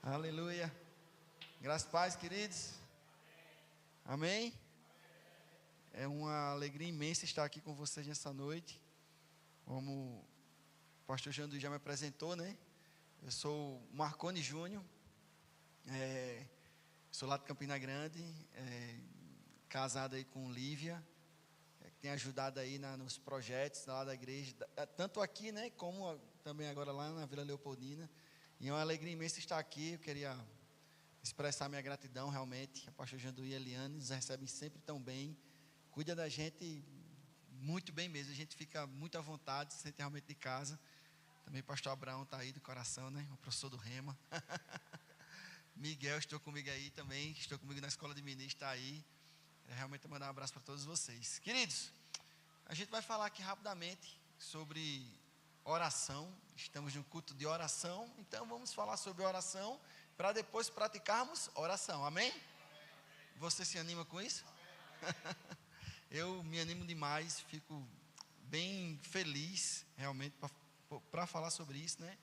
Aleluia. Graças e paz, queridos. Amém? É uma alegria imensa estar aqui com vocês nessa noite. Como o pastor Jandu já me apresentou, né? Eu sou Marconi Júnior, sou lá de Campina Grande, casado aí com Lívia, que tem ajudado aí nos projetos lá da igreja, tanto aqui, né, como também agora lá na Vila Leopoldina. E é uma alegria imensa estar aqui. Eu queria expressar minha gratidão realmente. A pastor Jandu e a Eliane nos recebem sempre tão bem, cuida da gente muito bem mesmo. A gente fica muito à vontade, se sente realmente de casa. Também o pastor Abraão está aí do coração, né? O professor do Rema. Miguel, estou comigo aí também. Estou comigo na escola de ministro, está aí. Realmente mandar um abraço para todos vocês. Queridos, a gente vai falar aqui rapidamente sobre oração. Estamos no culto de oração. Então vamos falar sobre oração para depois praticarmos oração. Amém? Você se anima com isso? Eu me animo demais. Fico bem feliz realmente para falar sobre isso, né?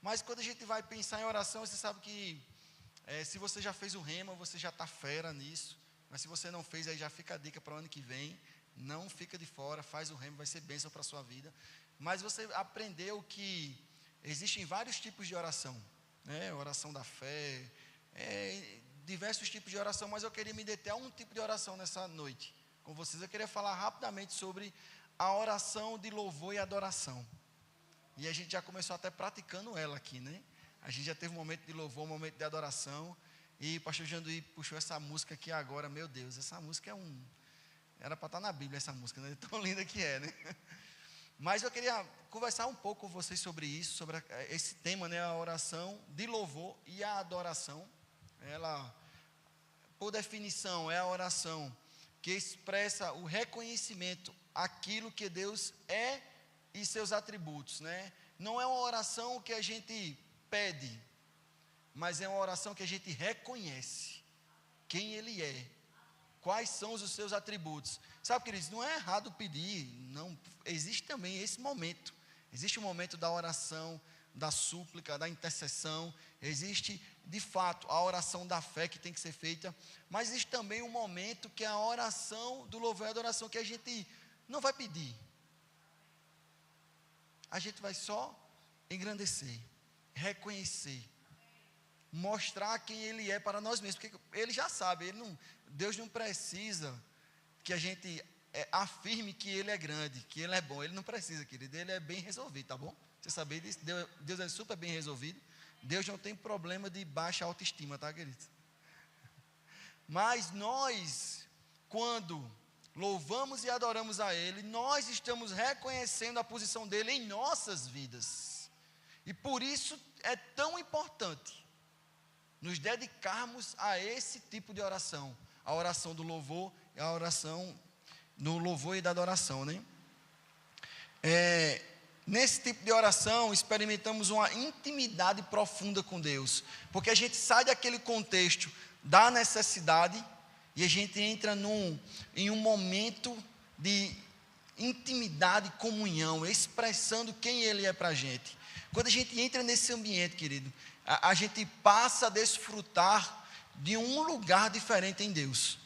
Mas quando a gente vai pensar em oração, você sabe que se você já fez o Rema, você já está fera nisso. Mas se você não fez, aí já fica a dica para o ano que vem. Não fica de fora, faz o Rema, vai ser bênção para a sua vida. Mas você aprendeu que existem vários tipos de oração, né? Oração da fé, diversos tipos de oração. Mas eu queria me deter a um tipo de oração nessa noite com vocês. Eu queria falar rapidamente sobre a oração de louvor e adoração. E a gente já começou até praticando ela aqui, né? A gente já teve um momento de louvor, um momento de adoração. E o pastor Janduí puxou essa música aqui agora. Meu Deus, essa música era para estar na Bíblia essa música, né? Tão linda que é, né? Mas eu queria conversar um pouco com vocês sobre isso, sobre esse tema, né? A oração de louvor e a adoração. Ela, por definição, é a oração que expressa o reconhecimento àquilo que Deus é e seus atributos, né? Não é uma oração que a gente pede, mas é uma oração que a gente reconhece quem Ele é, quais são os seus atributos. Sabe, queridos, não é errado pedir, não, existe também esse momento. Existe o momento da oração, da súplica, da intercessão. Existe, de fato, a oração da fé que tem que ser feita. Mas existe também um momento que é a oração do louvor e adoração, que a gente não vai pedir. A gente vai só engrandecer, reconhecer, mostrar quem Ele é para nós mesmos, porque Ele já sabe, Deus não precisa que a gente afirme que Ele é grande, que Ele é bom. Ele não precisa, querido, Ele é bem resolvido, tá bom? Você sabia disso? Deus é super bem resolvido. Deus não tem problema de baixa autoestima, tá, querido? Mas nós, quando louvamos e adoramos a Ele, nós estamos reconhecendo a posição dEle em nossas vidas. E por isso é tão importante nos dedicarmos a esse tipo de oração, a oração do louvor e a oração no louvor e da adoração, né? Nesse tipo de oração, experimentamos uma intimidade profunda com Deus, porque a gente sai daquele contexto da necessidade e a gente entra em um momento de intimidade, comunhão, expressando quem Ele é para a gente. Quando a gente entra nesse ambiente, querido, a gente passa a desfrutar de um lugar diferente em Deus.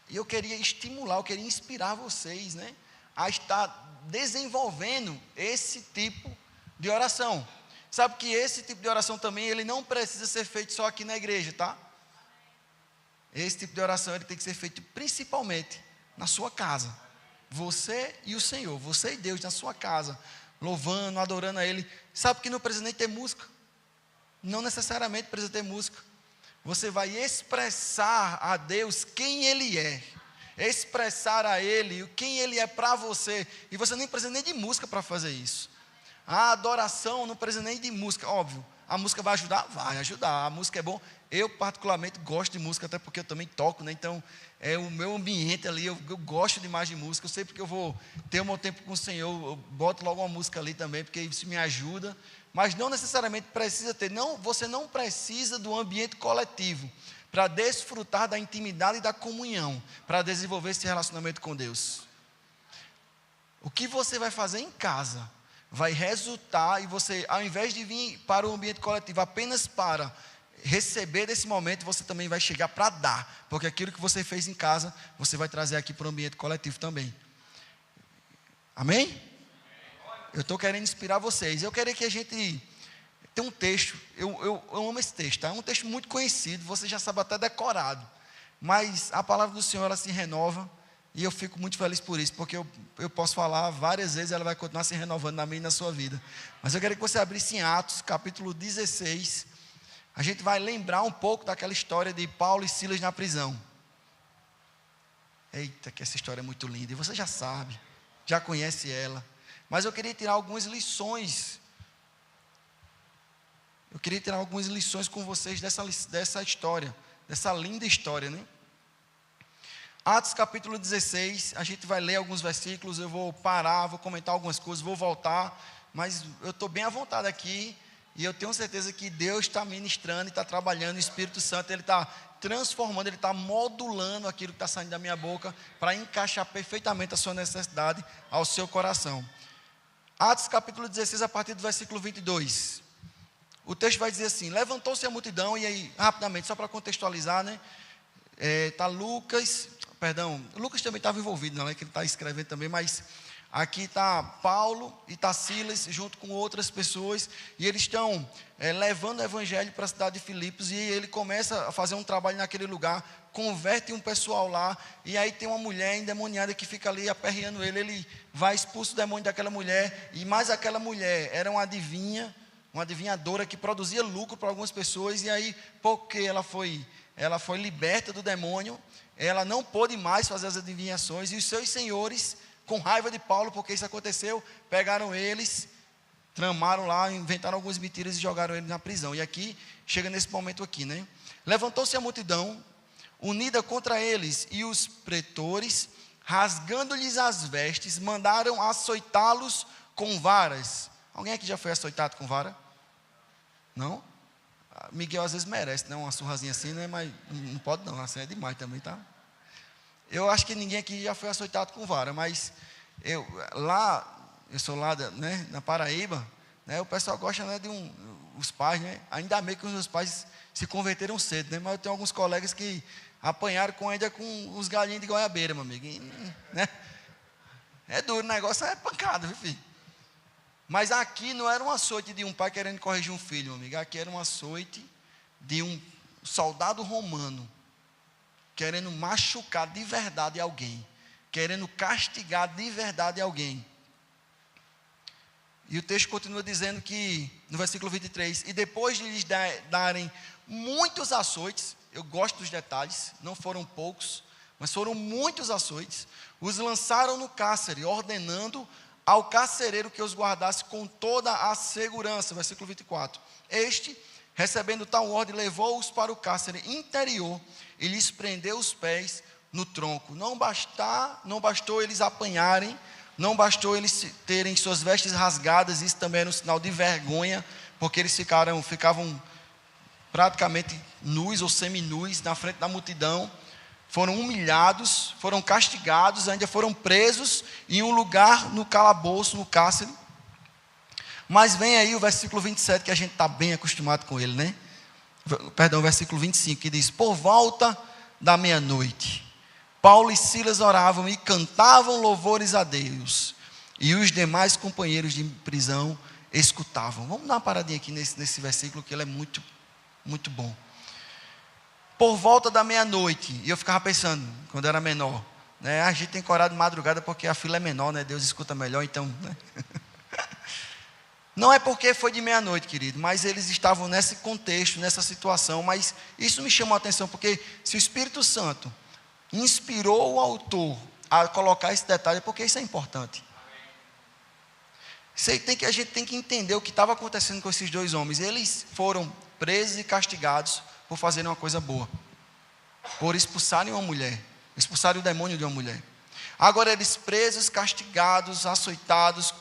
E eu queria estimular, eu queria inspirar vocês, né, a estar desenvolvendo esse tipo de oração. Sabe que esse tipo de oração também, ele não precisa ser feito só aqui na igreja, tá? Esse tipo de oração, ele tem que ser feito principalmente na sua casa. Você e o Senhor, você e Deus na sua casa, louvando, adorando a Ele. Sabe que não precisa nem ter música. Não necessariamente precisa ter música. Você vai expressar a Deus quem Ele é. Expressar a Ele quem Ele é para você. E você nem precisa nem de música para fazer isso. A adoração não precisa nem de música. Óbvio, a música vai ajudar? Vai ajudar. A música é bom. Eu particularmente gosto de música, até porque eu também toco, né? Então, o meu ambiente ali, eu gosto demais de música. Eu sei porque eu vou ter o meu tempo com o Senhor, eu boto logo uma música ali também, porque isso me ajuda. Mas não necessariamente precisa ter. Não, você não precisa do ambiente coletivo para desfrutar da intimidade e da comunhão, para desenvolver esse relacionamento com Deus. O que você vai fazer em casa vai resultar, e você, ao invés de vir para o ambiente coletivo apenas para receber desse momento, você também vai chegar para dar, porque aquilo que você fez em casa, você vai trazer aqui para o ambiente coletivo também. Amém? Eu estou querendo inspirar vocês. Eu queria que a gente... Tem um texto, eu amo esse texto, tá? É um texto muito conhecido, você já sabe até decorado, mas a palavra do Senhor, ela se renova, e eu fico muito feliz por isso, porque eu posso falar várias vezes, ela vai continuar se renovando na minha e na sua vida. Mas eu queria que você abrisse em Atos, capítulo 16, a gente vai lembrar um pouco daquela história de Paulo e Silas na prisão. Eita, que essa história é muito linda, e você já sabe, já conhece ela, mas eu queria tirar algumas lições. Eu queria tirar algumas lições com vocês dessa história, dessa linda história, né? Atos capítulo 16, a gente vai ler alguns versículos, eu vou parar, vou comentar algumas coisas, vou voltar, mas eu estou bem à vontade aqui, e eu tenho certeza que Deus está ministrando e está trabalhando, o Espírito Santo, Ele está transformando, Ele está modulando aquilo que está saindo da minha boca, para encaixar perfeitamente a sua necessidade ao seu coração. Atos capítulo 16, a partir do versículo 22. O texto vai dizer assim: levantou-se a multidão, e aí, rapidamente, só para contextualizar, né? Lucas também estava envolvido, não é que ele está escrevendo também, mas aqui está Paulo e está Silas, junto com outras pessoas, e eles estão levando o evangelho para a cidade de Filipos, e ele começa a fazer um trabalho naquele lugar, converte um pessoal lá, e aí tem uma mulher endemoniada que fica ali aperreando ele vai expulso o demônio daquela mulher, e mais aquela mulher era uma adivinhadora que produzia lucro para algumas pessoas, e aí, porque ela foi liberta do demônio, ela não pôde mais fazer as adivinhações, e os seus senhores, com raiva de Paulo, porque isso aconteceu, pegaram eles, tramaram lá, inventaram algumas mentiras e jogaram ele na prisão. E aqui, chega nesse momento aqui, né? Levantou-se a multidão, unida contra eles, e os pretores, rasgando-lhes as vestes, mandaram açoitá-los com varas. Alguém aqui já foi açoitado com vara? Não? Miguel às vezes merece, né? Uma surrazinha assim, né? Mas não pode não, assim é demais também, tá? Eu acho que ninguém aqui já foi açoitado com vara, mas eu sou lá, né, na Paraíba, né? O pessoal gosta, né, os pais, né? Ainda bem que os meus pais se converteram cedo, né? Mas eu tenho alguns colegas que apanharam ainda com os galinhos de goiabeira, meu amigo, né? É duro, o negócio é pancada, viu, filho? Mas aqui não era um açoite de um pai querendo corrigir um filho, meu amigo. Aqui era um açoite de um soldado romano, querendo machucar de verdade alguém, querendo castigar de verdade alguém. E o texto continua dizendo que, no versículo 23, e depois de lhes darem muitos açoites, eu gosto dos detalhes, não foram poucos, mas foram muitos açoites, os lançaram no cárcere, ordenando ao carcereiro que os guardasse com toda a segurança. Versículo 24. Este, recebendo tal ordem, levou-os para o cárcere interior e lhes prendeu os pés no tronco. Não bastou eles apanharem, não bastou eles terem suas vestes rasgadas, isso também era um sinal de vergonha, porque eles ficavam praticamente nus ou seminus na frente da multidão. Foram humilhados, foram castigados, ainda foram presos em um lugar no calabouço, no cárcere. Mas vem aí o versículo 27, que a gente está bem acostumado com ele, né? Perdão, o versículo 25, que diz: por volta da meia-noite, Paulo e Silas oravam e cantavam louvores a Deus, e os demais companheiros de prisão escutavam. Vamos dar uma paradinha aqui nesse versículo, que ele é muito, muito bom. Por volta da meia-noite, e eu ficava pensando, quando eu era menor, né? A gente tem que orar de madrugada porque a fila é menor, né? Deus escuta melhor, então, né? Não é porque foi de meia-noite, querido, mas eles estavam nesse contexto, nessa situação, mas isso me chamou a atenção, porque se o Espírito Santo inspirou o autor a colocar esse detalhe, é porque isso é importante. A gente tem que entender o que estava acontecendo com esses dois homens. Eles foram presos e castigados por fazerem uma coisa boa, por expulsarem uma mulher, expulsarem o demônio de uma mulher. Agora eles presos, castigados, açoitados,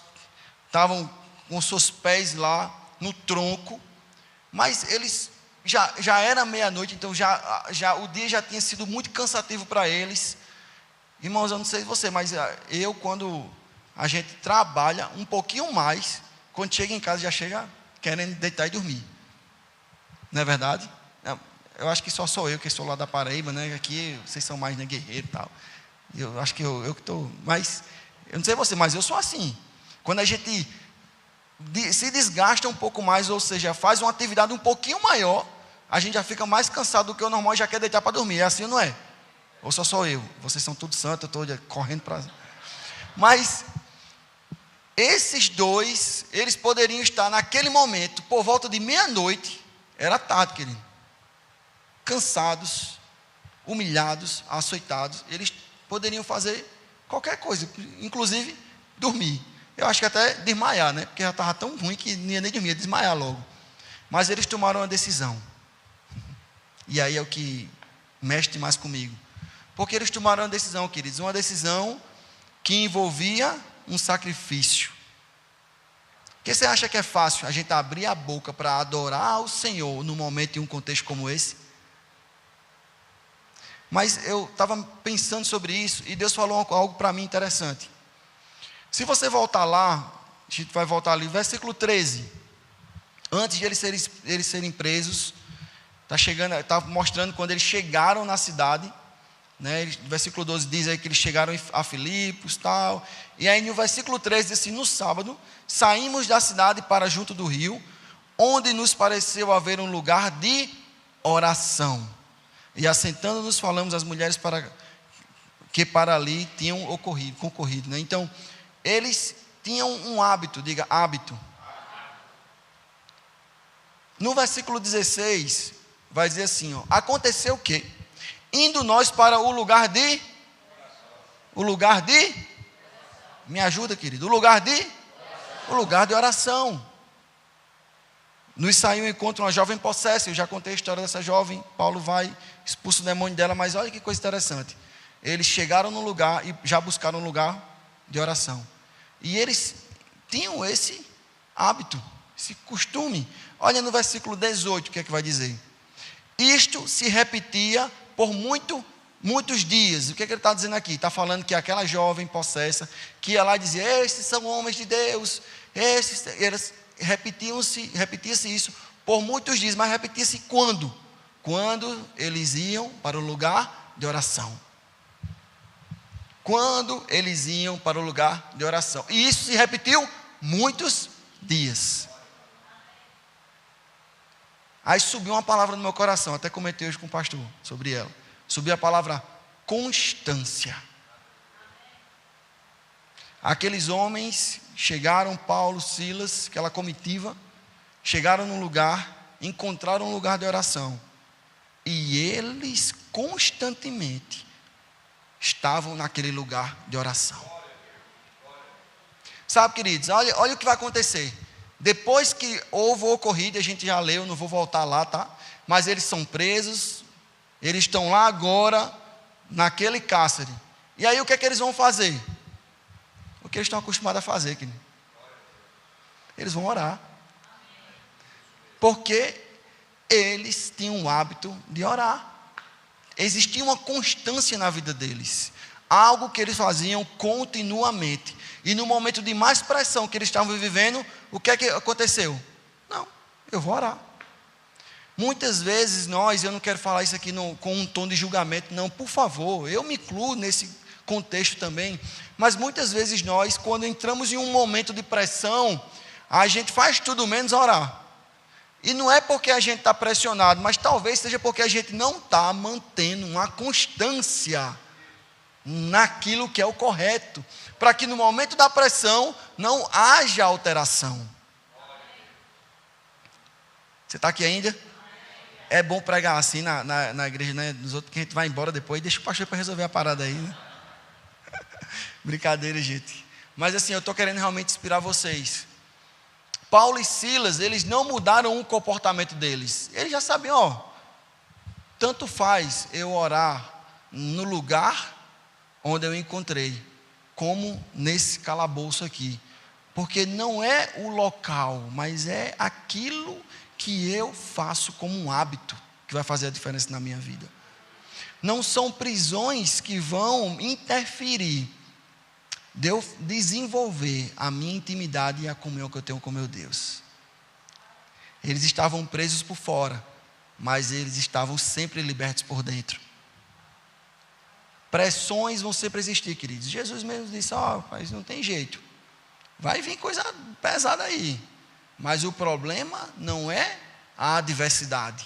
estavam com seus pés lá no tronco, mas eles já era meia-noite, então o dia já tinha sido muito cansativo para eles. Irmãos, eu não sei você, mas quando a gente trabalha um pouquinho mais, quando chega em casa já chega querendo deitar e dormir. Não é verdade? Eu acho que só sou eu que sou lá da Paraíba, né? Aqui vocês são mais, né, guerreiro e tal. Eu acho que eu que estou... Mas, eu não sei você, mas eu sou assim. Quando a gente se desgasta um pouco mais, ou seja, faz uma atividade um pouquinho maior, a gente já fica mais cansado do que o normal e já quer deitar para dormir. É assim ou não é? Ou só sou eu? Vocês são tudo santos, eu estou correndo para... Mas esses dois, eles poderiam estar naquele momento, por volta de meia-noite, era tarde, querido, cansados, humilhados, açoitados, eles poderiam fazer qualquer coisa, inclusive dormir. Eu acho que até desmaiar, né? Porque já estava tão ruim que não ia nem dormir, ia desmaiar logo. Mas eles tomaram uma decisão. E aí é o que mexe mais comigo. Porque eles tomaram uma decisão, queridos, uma decisão que envolvia um sacrifício. Porque você acha que é fácil a gente abrir a boca para adorar o Senhor no momento e um contexto como esse? Mas eu estava pensando sobre isso e Deus falou algo para mim interessante. Se você voltar lá, a gente vai voltar ali, versículo 13. Antes de eles serem presos, está mostrando quando eles chegaram na cidade, né? Versículo 12 diz aí que eles chegaram a Filipos, tal. E aí no versículo 13 diz assim: no sábado, saímos da cidade para junto do rio, onde nos pareceu haver um lugar de oração. E assentando-nos, falamos às mulheres que para ali tinham concorrido, né? Então, eles tinham um hábito, diga hábito. No versículo 16, vai dizer assim, ó: aconteceu o quê? Indo nós para o lugar de... Me ajuda, querido. O lugar de oração. Nos saiu ao encontro uma jovem possessa. Eu já contei a história dessa jovem. Paulo vai, expulsa o demônio dela. Mas olha que coisa interessante. Eles chegaram no lugar e já buscaram um lugar de oração. E eles tinham esse hábito, esse costume. Olha no versículo 18 o que é que vai dizer. Isto se repetia por muitos dias. O que é que ele está dizendo aqui? Está falando que aquela jovem possessa, que ia lá e dizia: esses são homens de Deus. Repetia-se isso por muitos dias. Mas repetia-se quando? Quando eles iam para o lugar de oração. Quando eles iam para o lugar de oração. E isso se repetiu muitos dias. Aí subiu uma palavra no meu coração, até comentei hoje com o pastor sobre ela. Subiu a palavra constância. Aqueles homens chegaram, Paulo, Silas, aquela comitiva, chegaram num lugar, encontraram um lugar de oração. E eles constantemente estavam naquele lugar de oração. Sabe, queridos, olha o que vai acontecer. Depois que houve o ocorrido, a gente já leu, não vou voltar lá, tá? Mas eles são presos, eles estão lá agora, naquele cárcere. E aí o que é que eles vão fazer? O que eles estão acostumados a fazer, querido? Eles vão orar. Porque eles tinham o hábito de orar. Existia uma constância na vida deles. Algo que eles faziam continuamente. E no momento de mais pressão que eles estavam vivendo, o que é que aconteceu? Não, eu vou orar. Muitas vezes eu não quero falar isso aqui com um tom de julgamento, não, por favor, eu me incluo nesse contexto também. Mas muitas vezes nós, quando entramos em um momento de pressão, a gente faz tudo menos orar. E não é porque a gente está pressionado, mas talvez seja porque a gente não está mantendo uma constância naquilo que é o correto, para que no momento da pressão não haja alteração. Você está aqui ainda? É bom pregar assim na igreja, né? Dos outros que a gente vai embora depois, deixa o pastor para resolver a parada aí, né? Brincadeira, gente. Mas assim, eu estou querendo realmente inspirar vocês. Paulo e Silas, eles não mudaram o comportamento deles. Eles já sabiam, tanto faz eu orar no lugar onde eu encontrei, como nesse calabouço aqui. Porque não é o local, mas é aquilo que eu faço como um hábito que vai fazer a diferença na minha vida. Não são prisões que vão interferir de eu desenvolver a minha intimidade e a comunhão que eu tenho com meu Deus. Eles estavam presos por fora, mas eles estavam sempre libertos por dentro. Pressões vão sempre existir, queridos. Jesus mesmo disse, mas não tem jeito. Vai vir coisa pesada aí. Mas o problema não é a adversidade.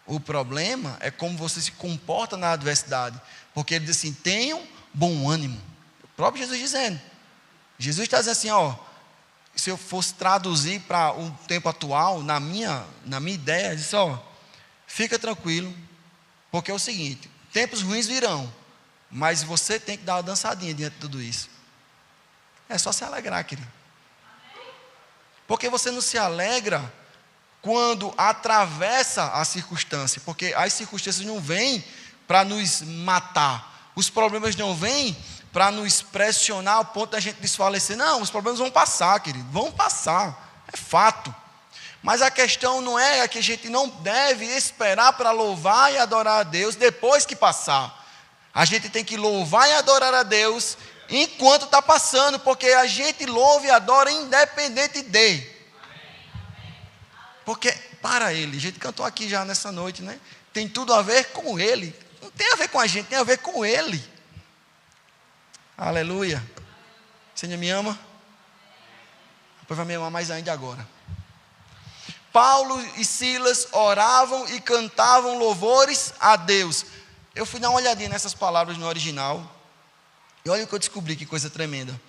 O problema é como você se comporta na adversidade. Porque ele diz assim, tenham bom ânimo. O próprio Jesus dizendo. Jesus está dizendo assim, se eu fosse traduzir para o tempo atual, na minha ideia, ele disse, fica tranquilo, porque é o seguinte, tempos ruins virão, mas você tem que dar uma dançadinha diante de tudo isso. É só se alegrar, querido. Porque você não se alegra quando atravessa a circunstância, porque as circunstâncias não vêm para nos matar, os problemas não vêm para nos pressionar ao ponto da gente desfalecer. Não, os problemas vão passar, querido, vão passar, é fato. Mas a questão não é que a gente não deve esperar para louvar e adorar a Deus depois que passar. A gente tem que louvar e adorar a Deus enquanto está passando, porque a gente louva e adora independente de. Porque para Ele, a gente cantou aqui já nessa noite, né? Tem tudo a ver com Ele. Não tem a ver com a gente, tem a ver com Ele. Aleluia. Você ainda me ama? Depois vai me amar mais ainda agora. Paulo e Silas oravam e cantavam louvores a Deus. Eu fui dar uma olhadinha nessas palavras no original. E olha o que eu descobri, que coisa tremenda.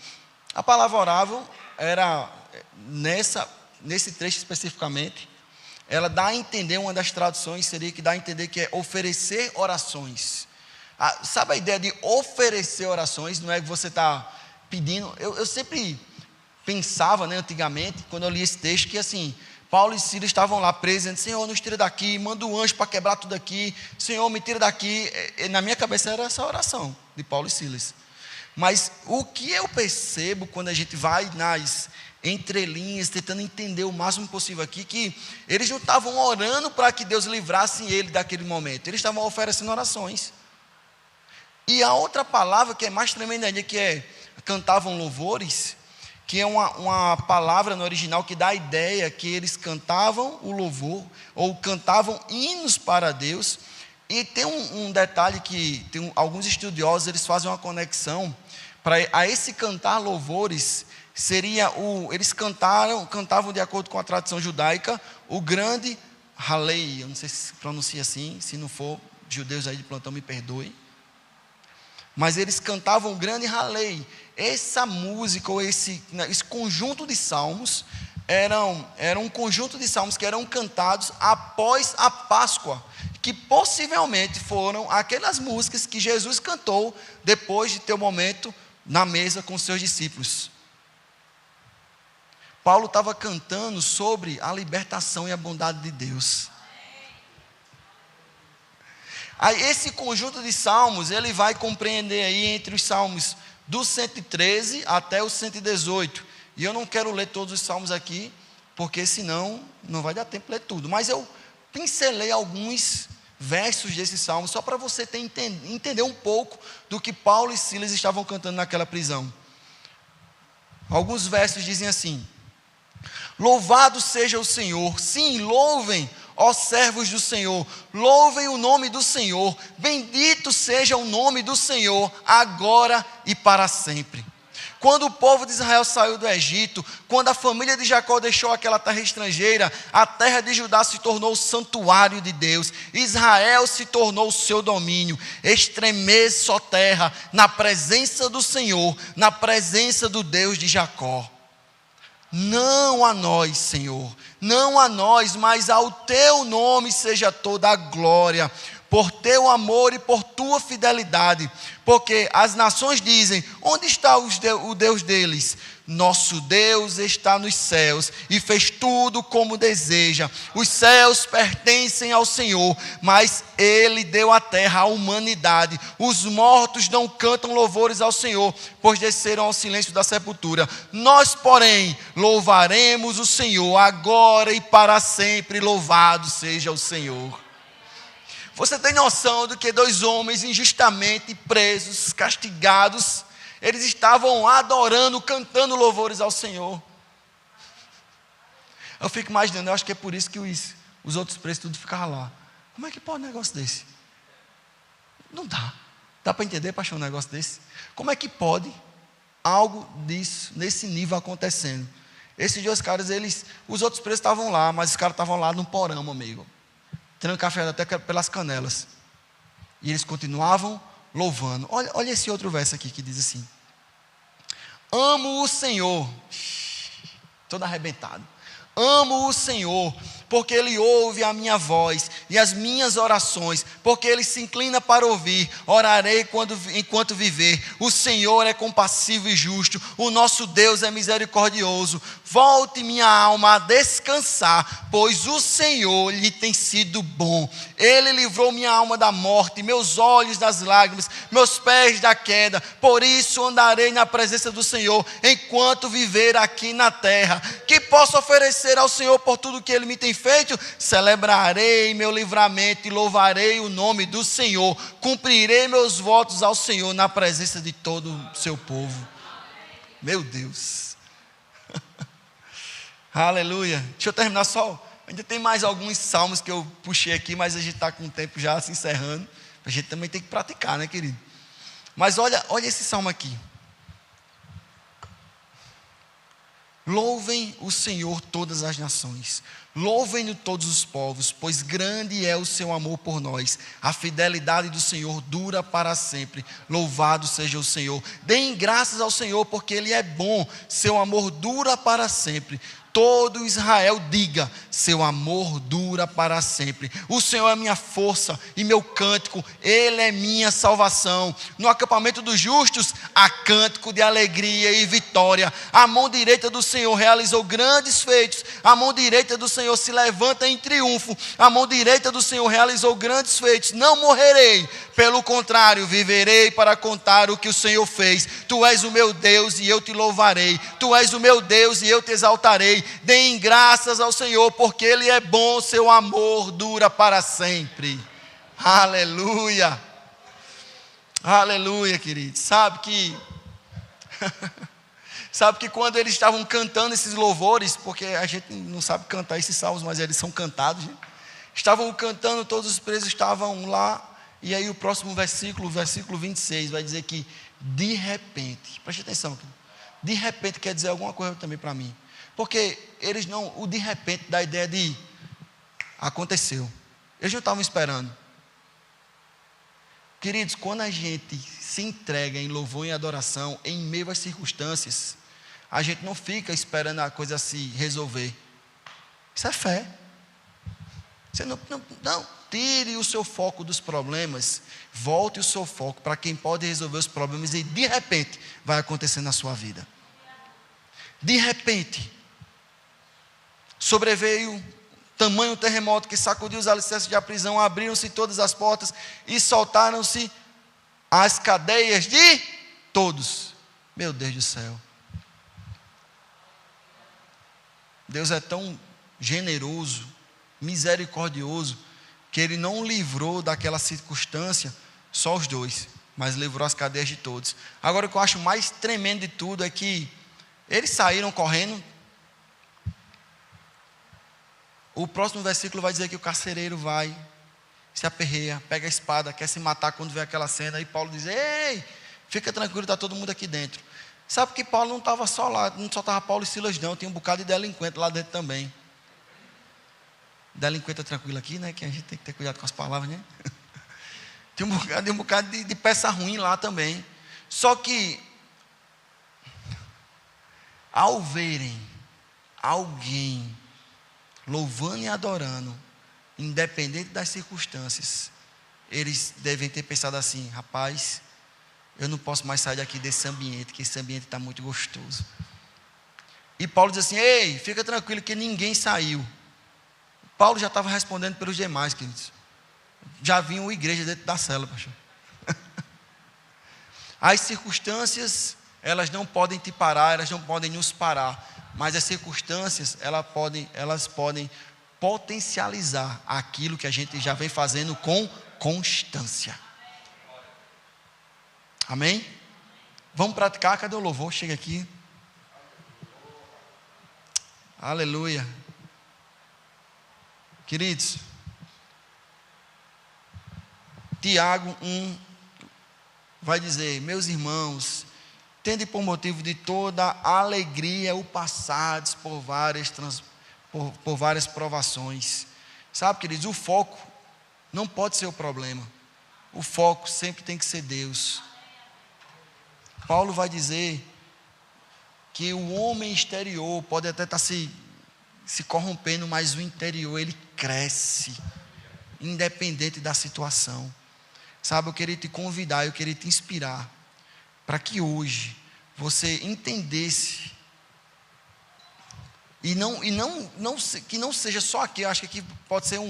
A palavra oravam era, nesse trecho especificamente, ela dá a entender, uma das traduções seria que dá a entender que é oferecer orações. Sabe a ideia de oferecer orações? Não é que você está pedindo. Eu sempre pensava, né, antigamente, quando eu li esse texto, que assim, Paulo e Silas estavam lá presos, dizendo, Senhor, nos tira daqui, manda um anjo para quebrar tudo aqui, Senhor, me tira daqui. Na minha cabeça era essa oração de Paulo e Silas. Mas o que eu percebo quando a gente vai nas entrelinhas, tentando entender o máximo possível aqui, que eles não estavam orando para que Deus livrasse ele daquele momento, eles estavam oferecendo orações. E a outra palavra que é mais tremenda ainda, que é cantavam louvores, que é uma palavra no original que dá a ideia que eles cantavam o louvor, ou cantavam hinos para Deus. E tem um detalhe que tem alguns estudiosos, eles fazem uma conexão, a esse cantar louvores, seria eles cantavam de acordo com a tradição judaica, o grande Halei, eu não sei se pronuncia assim, se não for, judeus aí de plantão me perdoem. Mas eles cantavam o grande Halei. Essa música, ou esse conjunto de salmos, era um conjunto de salmos que eram cantados após a Páscoa, que possivelmente foram aquelas músicas que Jesus cantou depois de ter o momento na mesa com os seus discípulos. Paulo estava cantando sobre a libertação e a bondade de Deus. Aí esse conjunto de salmos, ele vai compreender aí entre os salmos do 113 até o 118. E eu não quero ler todos os salmos aqui, porque senão não vai dar tempo de ler tudo. Mas eu pincelei alguns versos desses salmos, só para você entender um pouco do que Paulo e Silas estavam cantando naquela prisão. Alguns versos dizem assim: louvado seja o Senhor, sim, louvem, ó servos do Senhor, louvem o nome do Senhor, bendito seja o nome do Senhor, agora e para sempre. Quando o povo de Israel saiu do Egito, quando a família de Jacó deixou aquela terra estrangeira, a terra de Judá se tornou o santuário de Deus, Israel se tornou o seu domínio. Estremeça, ó terra, na presença do Senhor, na presença do Deus de Jacó. Não a nós, Senhor, não a nós, mas ao teu nome seja toda a glória, por teu amor e por tua fidelidade, porque as nações dizem, onde está o Deus deles? Nosso Deus está nos céus e fez tudo como deseja. Os céus pertencem ao Senhor, mas Ele deu a terra à humanidade. Os mortos não cantam louvores ao Senhor, pois desceram ao silêncio da sepultura. Nós, porém, louvaremos o Senhor agora e para sempre. Louvado seja o Senhor. Você tem noção do que dois homens injustamente presos, castigados, Eles estavam adorando, cantando louvores ao Senhor. Eu fico imaginando, eu acho que é por isso que os outros presos tudo ficavam lá. Como é que pode um negócio desse? Não dá. Dá para entender, pastor, um negócio desse? Como é que pode algo disso, nesse nível acontecendo? Esses dois caras, os outros presos estavam lá, mas os caras estavam lá no porão, amigo. Trancafiado até pelas canelas. E eles continuavam louvando. Olha esse outro verso aqui que diz assim: amo o Senhor. Todo arrebentado. Amo o Senhor, porque Ele ouve a minha voz e as minhas orações, porque Ele se inclina para ouvir. Orarei enquanto viver. O Senhor é compassivo e justo, o nosso Deus é misericordioso. Volte minha alma a descansar, pois o Senhor lhe tem sido bom. Ele livrou minha alma da morte, meus olhos das lágrimas, meus pés da queda. Por isso andarei na presença do Senhor, enquanto viver aqui na terra. Que posso oferecer ao Senhor por tudo que Ele me tem feito? Celebrarei meu livramento e louvarei o nome do Senhor. Cumprirei meus votos ao Senhor na presença de todo o seu povo. Meu Deus. Aleluia. Deixa eu terminar só. Ainda tem mais alguns salmos que eu puxei aqui, mas a gente está com o tempo já se encerrando. A gente também tem que praticar, né, querido? Mas olha esse salmo aqui. Louvem o Senhor todas as nações, louvem-no todos os povos, pois grande é o seu amor por nós. A fidelidade do Senhor dura para sempre. Louvado seja o Senhor. Deem graças ao Senhor, porque Ele é bom, seu amor dura para sempre. Todo Israel diga: seu amor dura para sempre. O Senhor é minha força e meu cântico, Ele é minha salvação. No acampamento dos justos há cântico de alegria e vitória. A mão direita do Senhor realizou grandes feitos. A mão direita do Senhor se levanta em triunfo. A mão direita do Senhor realizou grandes feitos. Não morrerei, pelo contrário, viverei para contar o que o Senhor fez. Tu és o meu Deus e eu te louvarei. Tu és o meu Deus e eu te exaltarei. Deem graças ao Senhor, porque Ele é bom, seu amor dura para sempre. Aleluia. Aleluia, querido. Sabe que quando eles estavam cantando esses louvores, porque a gente não sabe cantar esses salmos, mas eles são cantados, né? Estavam cantando, todos os presos estavam lá. E aí o próximo versículo, o versículo 26, vai dizer que de repente, preste atenção, de repente quer dizer alguma coisa também para mim. Porque o de repente dá a ideia de aconteceu. Eles não estavam esperando. Queridos, quando a gente se entrega em louvor e adoração, em meio às circunstâncias, a gente não fica esperando a coisa se resolver. Isso é fé. Você não tire o seu foco dos problemas, volte o seu foco para quem pode resolver os problemas e de repente vai acontecer na sua vida. De repente, sobreveio tamanho terremoto que sacudiu os alicerces da prisão, abriram-se todas as portas e soltaram-se as cadeias de todos. Meu Deus do céu. Deus é tão generoso, misericordioso, que Ele não livrou daquela circunstância só os dois, mas livrou as cadeias de todos. Agora o que eu acho mais tremendo de tudo é que eles saíram correndo. O próximo versículo vai dizer que o carcereiro vai, se aperreia, pega a espada, quer se matar quando vê aquela cena. E Paulo diz: ei, fica tranquilo, está todo mundo aqui dentro. Sabe que Paulo não estava só lá, não só estava Paulo e Silas não, tem um bocado de delinquente lá dentro também. Delinquente é tranquilo aqui, né? Que a gente tem que ter cuidado com as palavras, né? Tem um bocado de peça ruim lá também. Só que, ao verem alguém louvando e adorando, independente das circunstâncias, eles devem ter pensado assim: rapaz, eu não posso mais sair daqui desse ambiente, que esse ambiente está muito gostoso. E Paulo diz assim: ei, fica tranquilo que ninguém saiu. Paulo já estava respondendo pelos demais, queridos. Já vinha uma igreja dentro da cela, pastor. As circunstâncias, elas não podem te parar, elas não podem nos parar. Mas as circunstâncias, elas podem potencializar aquilo que a gente já vem fazendo com constância. Amém? Vamos praticar. Cadê o louvor? Chega aqui. Aleluia. Queridos, Tiago 1 vai dizer: meus irmãos, tende por motivo de toda alegria o passardes por várias provações. Sabe, queridos, o foco não pode ser o problema. O foco sempre tem que ser Deus. Paulo vai dizer que o homem exterior pode até estar se corrompendo, mas o interior ele cresce, independente da situação. Sabe, eu queria te convidar, eu queria te inspirar, para que hoje você entendesse, que não seja só aqui. Eu acho que aqui pode ser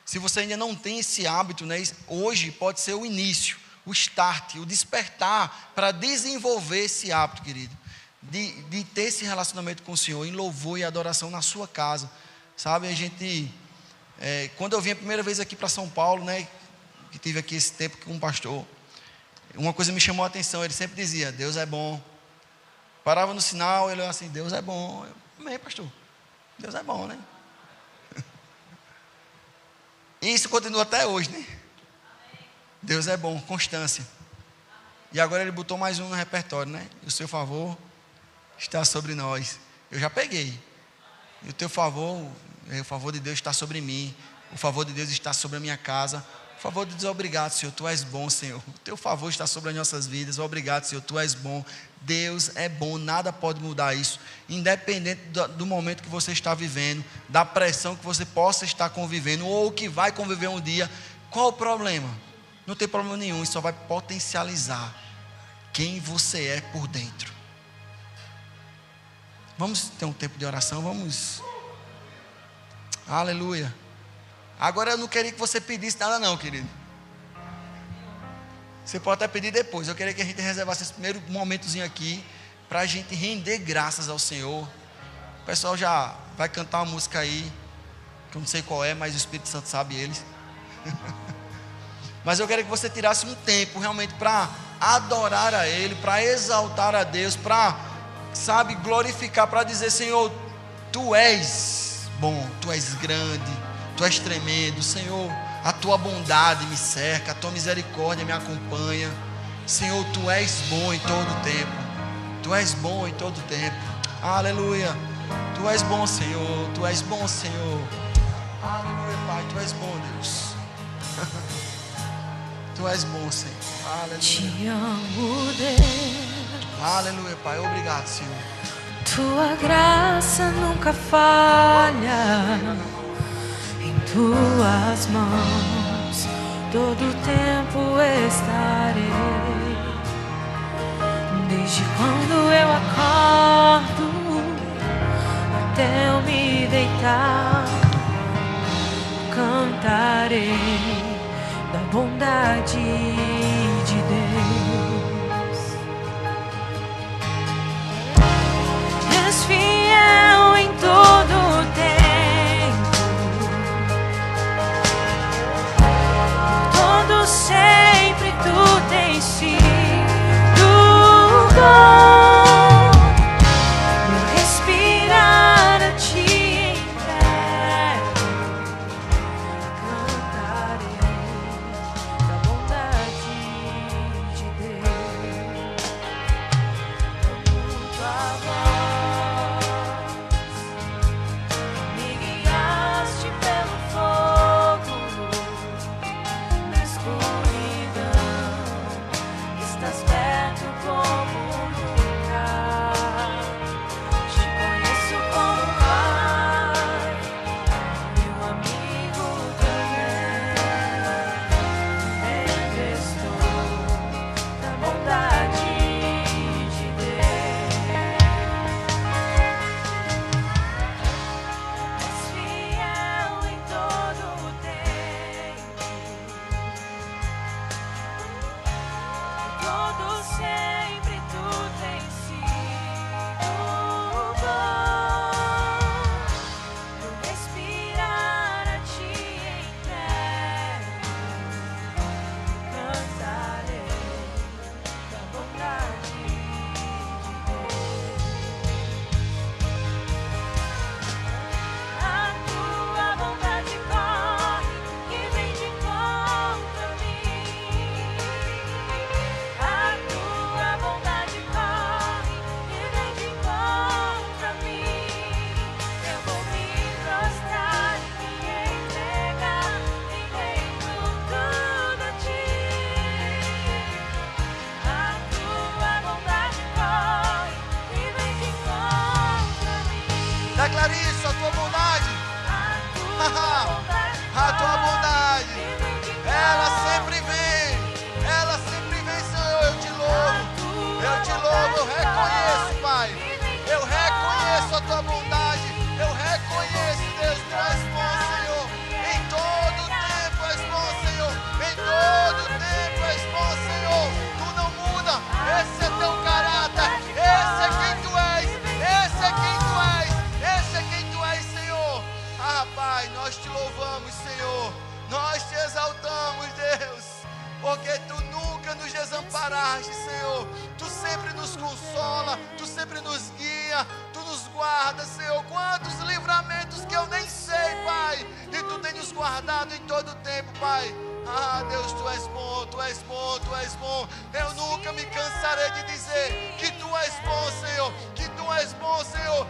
se você ainda não tem esse hábito, né, hoje pode ser o início, o start, o despertar para desenvolver esse hábito, querido, de ter esse relacionamento com o Senhor, em louvor e adoração na sua casa. Sabe, quando eu vim a primeira vez aqui para São Paulo, né, que tive aqui esse tempo com um pastor, uma coisa me chamou a atenção. Ele sempre dizia: Deus é bom. Parava no sinal, ele assim: Deus é bom. Amém, pastor, Deus é bom, né? E isso continua até hoje, né? Deus é bom, constância. E agora ele botou mais um no repertório, né? O seu favor está sobre nós. Eu já peguei. E o favor de Deus está sobre mim. O favor de Deus está sobre a minha casa. O favor de Deus, obrigado, Senhor, Tu és bom, Senhor. O Teu favor está sobre as nossas vidas. Obrigado, Senhor, Tu és bom. Deus é bom, nada pode mudar isso. Independente do momento que você está vivendo, da pressão que você possa estar convivendo, ou que vai conviver um dia. Qual o problema? Não tem problema nenhum, isso só vai potencializar quem você é por dentro. Vamos ter um tempo de oração, vamos. Aleluia. Agora eu não queria que você pedisse nada não, querido. Você pode até pedir depois. Eu queria que a gente reservasse esse primeiro momentozinho aqui para a gente render graças ao Senhor. O pessoal já vai cantar uma música aí, que eu não sei qual é, mas o Espírito Santo sabe eles. Mas eu queria que você tirasse um tempo realmente para adorar a Ele, para exaltar a Deus, para, sabe, glorificar, para dizer: Senhor, Tu és bom, Tu és grande, Tu és tremendo, Senhor, a Tua bondade me cerca, a Tua misericórdia me acompanha. Senhor, Tu és bom em todo o tempo, Tu és bom em todo o tempo. Aleluia. Tu és bom, Senhor, Tu és bom, Senhor. Aleluia, Pai, Tu és bom, Deus. Tu és bom, Senhor. Aleluia. Te amo, Deus. Aleluia, Pai. Obrigado, Senhor. Tua graça nunca falha. Em Tuas mãos todo tempo estarei. Desde quando eu acordo até eu me deitar, cantarei da bondade de Deus. És fiel em todo o tempo, todo sempre Tu tens sido bom. Meu respirar a Ti entrego, cantarei da bondade Declare isso, a tua bondade. A tua bondade, ela sempre vem. Ela sempre vem, Senhor. Eu te louvo. Eu te louvo. Eu reconheço, Pai. Eu reconheço a tua bondade. Eu reconheço, Deus, tu és bom, Senhor. Em todo tempo és bom, Senhor. Em todo tempo és bom, Senhor. Tu não muda. Esse é teu caráter. Esse é quem tu és. Esse é quem tu és. Esse é quem tu és, Senhor. Pai, nós te louvamos, Senhor. Nós te exaltamos, Deus. Porque tu nunca nos desamparaste, Senhor. Tu sempre nos consola, tu sempre nos guia, tu nos guarda, Senhor. Quantos livramentos que eu nem sei, Pai. E tu tem nos guardado em todo o tempo, Pai. Deus, tu és bom, tu és bom, tu és bom. Eu nunca me cansarei de dizer que tu és bom, Senhor. Que tu és bom, Senhor.